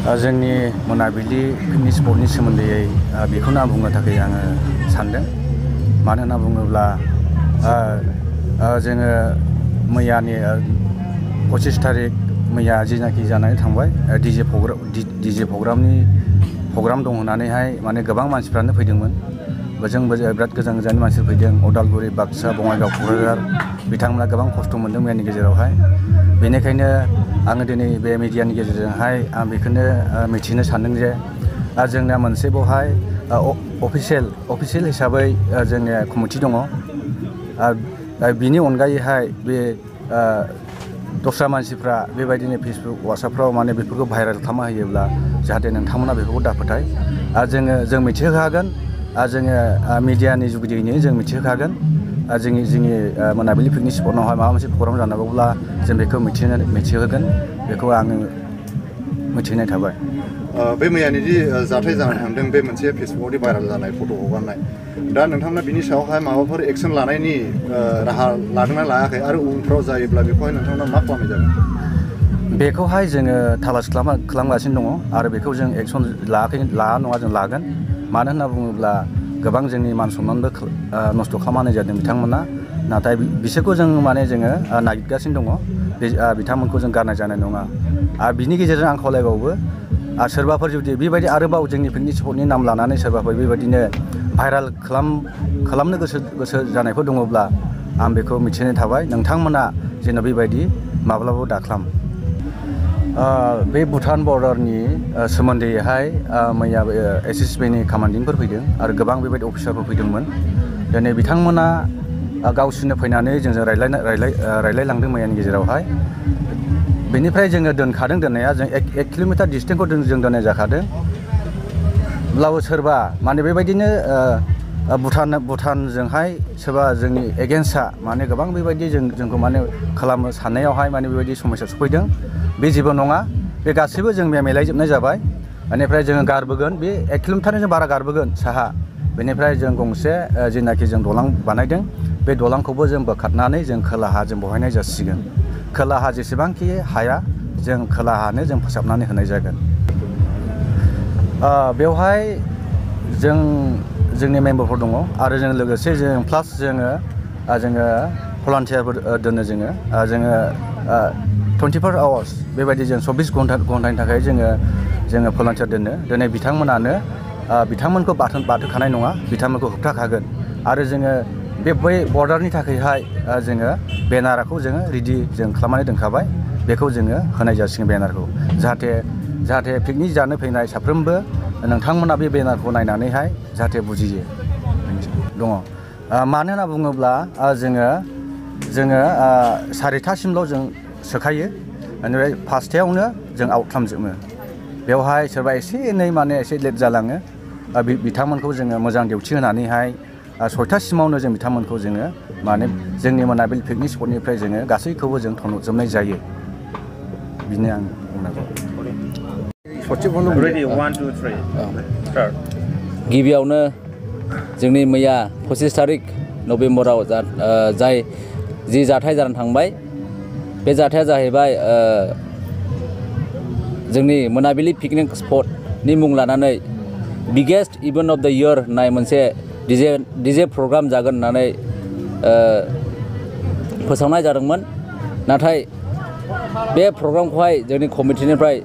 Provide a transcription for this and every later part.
जोंनि मोनाबिलि पिकनिक स्पटनि सोमोन्दै बेखौनो आं बुंनो थाखाय आङो सानदों। मानो होनना बुङोब्ला जोङो मैयानि 25 थारिख मैया जिनाखि जानानै थांबाय डिजे प्रग्राम दं होननानैहाय माने गोबां मानसिफ्रानो फैदोंमोन। बोजोंबो बिराद गोजान गोजाननि मानसि फैदों। उदालगुरि, बाक्सा, बङाइगाव, क'क्राझार बिथांमोना गोबां खस्थ' मोनदों मैयानि गेजेरावहाय। बेनिखायनो आङो दिनै बे मिडियानि गेजेरजोंहाय आं बेखौनो मिथिनो सानदों जे जोंना मोनसे बेवहाय अफिसियेल हिसाबै जोंनि कमिटि दङ। बिनि अनगायैहाय बे दस्रा मानसिफ्रा बेबायदिनो फेसबुक, वाट्सएपफ्राव माने बेफोरखौ भाइरेल खालामना होयोब्ला जाहाथे नोंथांमोना बेफोरखौ दाफोथाय। जों मिथिहोखागोन। जोङो मिडियानि जुगिदियैनो जों मिथिहोखागोन। जोंनि मोनाबिलि पिकनिक स्पटआवहाय माबा मोनसे प्रग्राम जानांगौब्ला जों बेखौ मिथिहोगोन। बेखौ आङो मिथिहोनाय थाबाय। बे मैयानि जि जाथाय जानानै थांदों बे मोनसे फेसबुकआव भाइरेल जानाय फट' हगारनाय, दा नोंथांमोना बिनि सायावहाय माबाफोर एक्सन लानायनि राहा लादोंना लायाखै आरो उनफ्राव जायोब्ला बेखौहाय नोंथांमोना मा खालामनाय जागोन? बेखौहाय जोङो थालास खालामगासिनो दङ आरो बेखौ जों एक्सन लाया नङा जों लागोन। मानो होनना बुङोब्ला गोबां जोंनि मान सनमानबो नस्थ' खालामनाय जादों बिथांमोना। नाथाय बिसोरखौ जोङो नागिरगासिनो दङ। बिथांमोनखौ जों गारनाय जानाय नङा। आरो बिनि गेजेरजों आं खावलायबावो, आरो सोरबाफोर जुदि बेबायदि आरोबाव जोंनि पिकनिक स्पटनि नाम लानानै सोरबाफोर बेबायदिनो भाइरेल खालामनो गोसो जानायफोर दङब्ला आं बेखौ मिथिहोनाय थाबाय। नोंथांमोना जेन' बेबायदि माब्लाबाबो दाखालाम। बे भुटान बर्डारनि सोमोन्दैहाय मैया SSBनि कामान्डेन्टफोर फैदों आरो गोबां बेबायदि अफिसारफोर फैदोंमोन। दिनै बिथांमोना गावसोरनो फैनानै जोंजों रायलायलांदों मैयानि गेजेरावहाय। बेनिफ्राय जोङो दोननाया जों 1 किल'मिटार डिसटेन्सखौ जों दोननाय जाखादों। अब्लाबो सोरबा माने बेबायदिनो भुटानजोंहाय सोरबा जोंनि एगेन्स्टआ माने गोबां बेबायदि जोंखौ माने खालामनो साननायावहाय माने बेबायदि समस्या सफैदों। बे जेबो नङा। बे गासैबो जों मिलायजोबनाय जाबाय। बेनिफ्राय जोङो गारबोगोन। बे 1 किल'मिटारनि बारा गारबोगोन साहा। बेनिफ्राय जों गंसे जेनाखि जों दालां बानायदों, बे दालांखौबो जों बोखारनानै जों खोलाहा जों बहायनाय जासिगोन। खोलाहा जेसेबांखि हाया जों खोलाहानो जों फोसाबनानै होनाय जागोन। बेवहाय जोंनि मेम्बारफोर दङ आरो जों लोगोसे जोङो भलान्टियारफोर दोनो। जोङो 24 आवार्स बेबायदि जों 24 घन्टानि थाखाय जोङो भलान्टियार दोनो। दिनै बिथांमोनखौ बाथोखानाय नङा, बिथांमोनखौ होबथाखागोन। आरो जोङो बै बर्डारनि थाखायहाय जोङो बेनारखौ जोङो रेडि खालामनानै दोनखाबाय। बेखौ जोङो होनाय जासिगोन बेनारखौ। जाहाथे पिकनिक जानो फैनाय साफ्रोमबो नोंथांमोना बे बेनारखौ नायनानैहाय जाहाथे बुजियो दङ। मानो होनना बुङोब्ला जोङो 4:30सिमल' जों सोखायो। बेनिफ्राय 5थायावनो जों आउट खालामजोबो। बेवहाय सोरबा एसे एनै माने एसे लेट जालाङो। बिथांमोनखौ जोङो मोजां डिउटि होनानैहाय 6थासिमावनो जों बिथांमोनखौ जोङो माने जोंनि मोनाबिलि पिकनिक स्पटनिफ्राय जोङो गासैखौबो जों थनजोबनाय जायो। बिनो आं बुंनांगौ। गिबियावनो जोंनि मैया 25 थारिख नभेम्बराव जि जाथाय जानानै थांबाय, बे जाथाया जाहैबाय जोंनि मोनाबिलि पिकनिक स्पटनि मुं लानानै बिगेस्ट इभेन्ट अफ द इयार होननाय मोनसे डिजे प्रग्राम जागोन होननानै फोसावनाय जादोंमोन। नाथाय बे प्रग्रामखौहाय जोंनि कमिटिनिफ्राय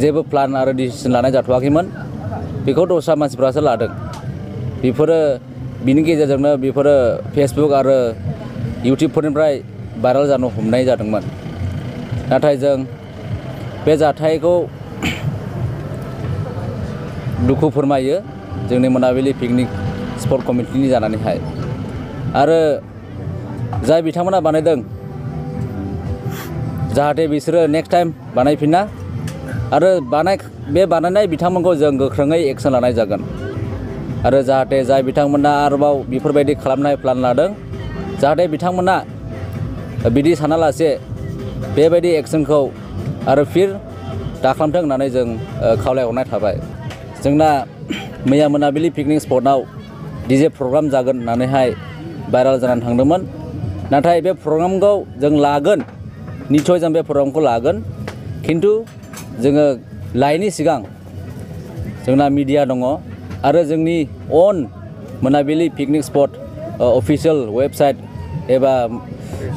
जेबो प्लान आरो डिसिसन लानाय जाथ'वाखैमोन। बेखौ दस्रा मानसिफ्रासो लादों। बिनि गेजेरजोंनो बेफोरो फेसबुक आरो इउटुबफोरनिफ्राय भाइरेल जानो हमनाय जादोंमोन। नाथाय जों बे जाथायखौ दुखु फोरमायो जोंनि मोनाबिलि पिकनिक स्पट कमिटिनि जानानैहाय। आरो जाय बिथांमोना बानायदों जाहाथे बिसोरो नेक्स्ट टाइम बानायफिना आरो बे बानायनाय बिथांमोनखौ जों गोख्रोङै एक्सन लानाय जागोन। आरो जाहाथे जाय बिथांमोना आरोबाव बेफोरबायदि खालामनाय प्लान लादों, जाहाथे बिथांमोना बिदि सानालासे बेबायदि एक्सनखौ आरो फिर दाखालामथों होननानै जों खावलायहरनाय थाबाय। जोंना मैया मोनाबिलि पिकनिक स्पटआव डिजे प्रग्राम जागोन होननानैहाय भाइरेल जानानै थांदोंमोन। नाथाय बे प्रग्रामखौ जों लागोन, निस्सय जों बे प्रग्रामखौ लागोन। खिन्थु जोङो लायनि सिगां जोंना मिडिया दङ आरो जोंनि अन मोनाबिलि पिकनिक स्पट अफिसियेल वेबसाइट एबा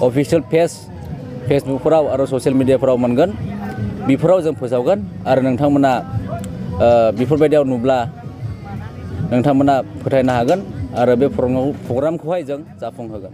अफिसियेल पेज फेसबुकफोराव आरो ससियेल मिडियाफोराव मोनगोन बेफोराव जों फोसावगोन आरो नोंथांमोना बेफोरबायदियाव नुब्ला नोंथांमोना फोथायनो हागोन आरो बे प्रग्रामखौहाय जों जाफुंहोगोन।